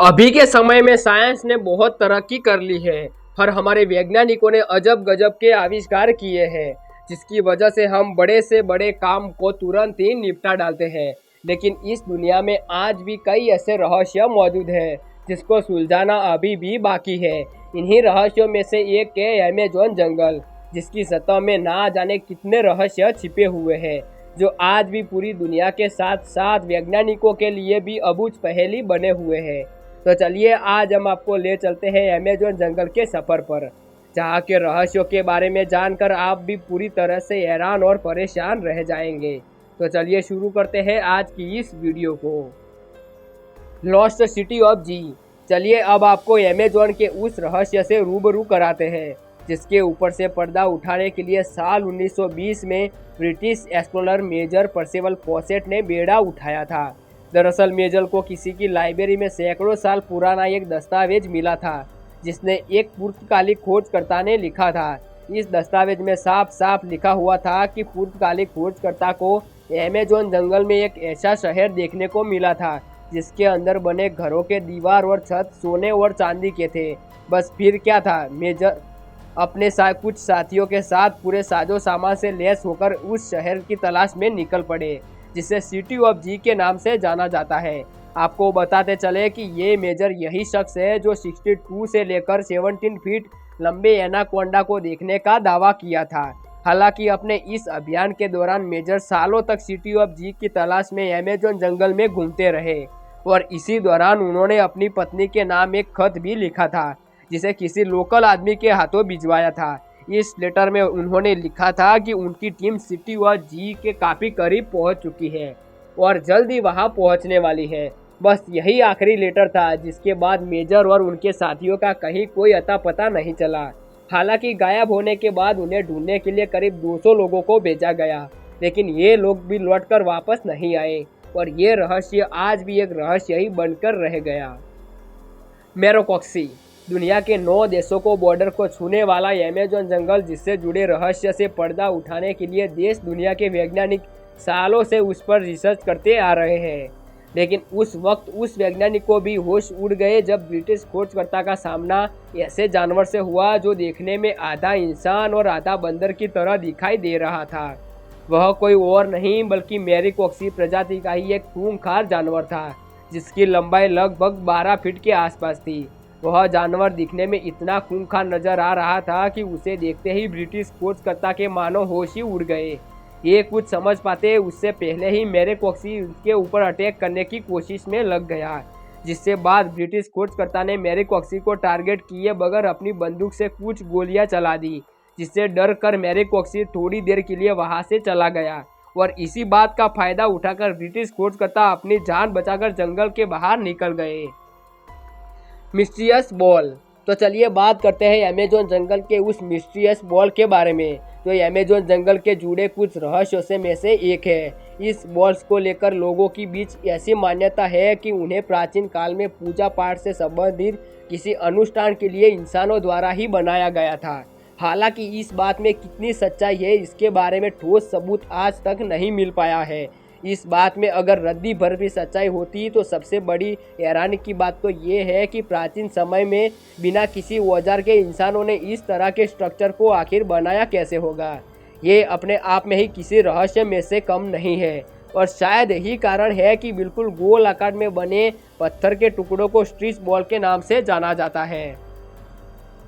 अभी के समय में साइंस ने बहुत तरक्की कर ली है और हमारे वैज्ञानिकों ने अजब गजब के आविष्कार किए हैं, जिसकी वजह से हम बड़े से बड़े काम को तुरंत ही निपटा डालते हैं। लेकिन इस दुनिया में आज भी कई ऐसे रहस्य मौजूद हैं जिसको सुलझाना अभी भी बाकी है। इन्हीं रहस्यों में से एक है अमेज़न जंगल, जिसकी सतह में ना जाने कितने रहस्य छिपे हुए हैं, जो आज भी पूरी दुनिया के साथ साथ वैज्ञानिकों के लिए भी अबूझ पहेली बने हुए हैं। तो चलिए आज हम आपको ले चलते हैं अमेज़न जंगल के सफ़र पर, जहाँ के रहस्यों के बारे में जानकर आप भी पूरी तरह से हैरान और परेशान रह जाएंगे। तो चलिए शुरू करते हैं आज की इस वीडियो को। लॉस्ट सिटी ऑफ जी। चलिए अब आपको अमेज़न के उस रहस्य से रूबरू कराते हैं जिसके ऊपर से पर्दा उठाने के लिए साल 1920 में British explorer major Percival Fawcett ने बेड़ा उठाया था। दरअसल मेजर को किसी की लाइब्रेरी में सैकड़ों साल पुराना एक दस्तावेज मिला था, जिसने एक पुर्तगाली खोजकर्ता ने लिखा था। इस दस्तावेज में साफ साफ लिखा हुआ था कि पुर्तगाली खोजकर्ता को अमेज़न जंगल में एक ऐसा शहर देखने को मिला था जिसके अंदर बने घरों के दीवार और छत सोने और चांदी के थे। बस फिर क्या था, मेजर अपने कुछ साथियों के साथ पूरे साजो सामान से लैस होकर उस शहर की तलाश में निकल पड़े, जिसे सिटी ऑफ जी के नाम से जाना जाता है। आपको बताते चले कि ये मेजर यही शख्स है जो 62 से लेकर 17 फीट लंबे एनाकोंडा को देखने का दावा किया था। हालांकि अपने इस अभियान के दौरान मेजर सालों तक सिटी ऑफ जी की तलाश में अमेज़न जंगल में घूमते रहे और इसी दौरान उन्होंने अपनी पत्नी के नाम एक खत भी लिखा था, जिसे किसी लोकल आदमी के हाथों भिजवाया था। इस लेटर में उन्होंने लिखा था कि उनकी टीम सिटी ऑफ जी के काफ़ी करीब पहुंच चुकी है और जल्द ही वहां पहुंचने वाली है। बस यही आखिरी लेटर था, जिसके बाद मेजर और उनके साथियों का कहीं कोई अता पता नहीं चला। हालांकि गायब होने के बाद उन्हें ढूंढने के लिए करीब 200 लोगों को भेजा गया, लेकिन ये लोग भी लौटकर वापस नहीं आए और ये रहस्य आज भी एक रहस्य ही बनकर रह गया। मेरोकोक्सी। दुनिया के 9 देशों को बॉर्डर को छूने वाला अमेज़न जंगल, जिससे जुड़े रहस्य से पर्दा उठाने के लिए देश दुनिया के वैज्ञानिक सालों से उस पर रिसर्च करते आ रहे हैं। लेकिन उस वक्त उस वैज्ञानिक को भी होश उड़ गए जब ब्रिटिश खोजकर्ता का सामना ऐसे जानवर से हुआ जो देखने में आधा इंसान और आधा बंदर की तरह दिखाई दे रहा था। वह कोई और नहीं बल्कि मेरोकोक्सी प्रजाति का ही एक खूंखार जानवर था, जिसकी लंबाई लगभग 12 फीट के आसपास थी। वह जानवर दिखने में इतना खूंखार नजर आ रहा था कि उसे देखते ही ब्रिटिश खोजकर्ता के मानो होश ही उड़ गए। ये कुछ समझ पाते उससे पहले ही मेरोकोक्सी उसके ऊपर अटैक करने की कोशिश में लग गया, जिससे बाद ब्रिटिश खोजकर्ता ने मेरोकोक्सी को टारगेट किए बगैर अपनी बंदूक से कुछ गोलियां चला दी, जिससे डर कर मेरोकोक्सी थोड़ी देर के लिए वहां से चला गया और इसी बात का फायदा उठाकर ब्रिटिश खोजकर्ता अपनी जान बचाकर जंगल के बाहर निकल गए। Mysterious ball. तो चलिए बात करते हैं अमेज़न जंगल के उस मिस्टीरियस बॉल के बारे में, जो अमेज़न जंगल के जुड़े कुछ रहस्यों में से एक है। इस बॉल्स को लेकर लोगों के बीच ऐसी मान्यता है कि उन्हें प्राचीन काल में पूजा पाठ से संबंधित किसी अनुष्ठान के लिए इंसानों द्वारा ही बनाया गया था। हालांकि इस बात में कितनी सच्चाई है, इसके बारे में ठोस सबूत आज तक नहीं मिल पाया है। इस बात में अगर रद्दी भर भी सच्चाई होती तो सबसे बड़ी हैरानी की बात तो ये है कि प्राचीन समय में बिना किसी औजार के इंसानों ने इस तरह के स्ट्रक्चर को आखिर बनाया कैसे होगा। ये अपने आप में ही किसी रहस्य में से कम नहीं है और शायद यही कारण है कि बिल्कुल गोल आकार में बने पत्थर के टुकड़ों को स्ट्रीट बॉल के नाम से जाना जाता है।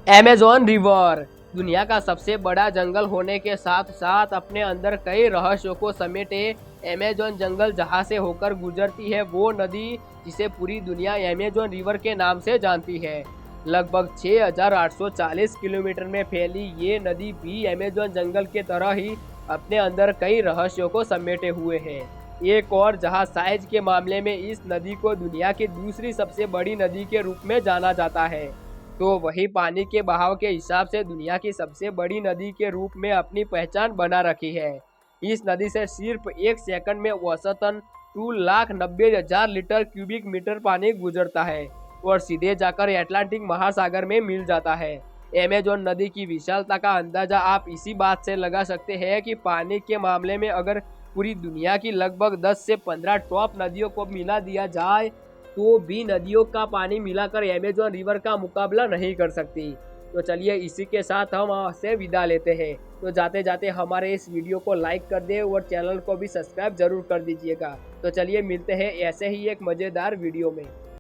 Amazon river. दुनिया का सबसे बड़ा जंगल होने के साथ साथ अपने अंदर कई रहस्यों को समेटे अमेज़न जंगल जहां से होकर गुजरती है वो नदी, जिसे पूरी दुनिया अमेज़न रिवर के नाम से जानती है। लगभग 6,840 किलोमीटर में फैली ये नदी भी अमेज़न जंगल के तरह ही अपने अंदर कई रहस्यों को समेटे हुए है। एक और जहां साइज के मामले में इस नदी को दुनिया की दूसरी सबसे बड़ी नदी के रूप में जाना जाता है, तो वही पानी के बहाव के हिसाब से दुनिया की सबसे बड़ी नदी के रूप में अपनी पहचान बना रखी है। इस नदी से सिर्फ एक सेकंड में औसतन 2,90,000 लीटर क्यूबिक मीटर पानी गुजरता है और सीधे जाकर अटलांटिक महासागर में मिल जाता है। अमेज़न नदी की विशालता का अंदाजा आप इसी बात से लगा सकते हैं कि पानी के मामले में अगर पूरी दुनिया की लगभग 10 से 15 टॉप नदियों को मिला दिया जाए तो भी नदियों का पानी मिलाकर अमेज़न रिवर का मुकाबला नहीं कर सकती। तो चलिए इसी के साथ हम आपसे विदा लेते हैं। तो जाते जाते हमारे इस वीडियो को लाइक कर दे और चैनल को भी सब्सक्राइब जरूर कर दीजिएगा। तो चलिए मिलते हैं ऐसे ही एक मज़ेदार वीडियो में।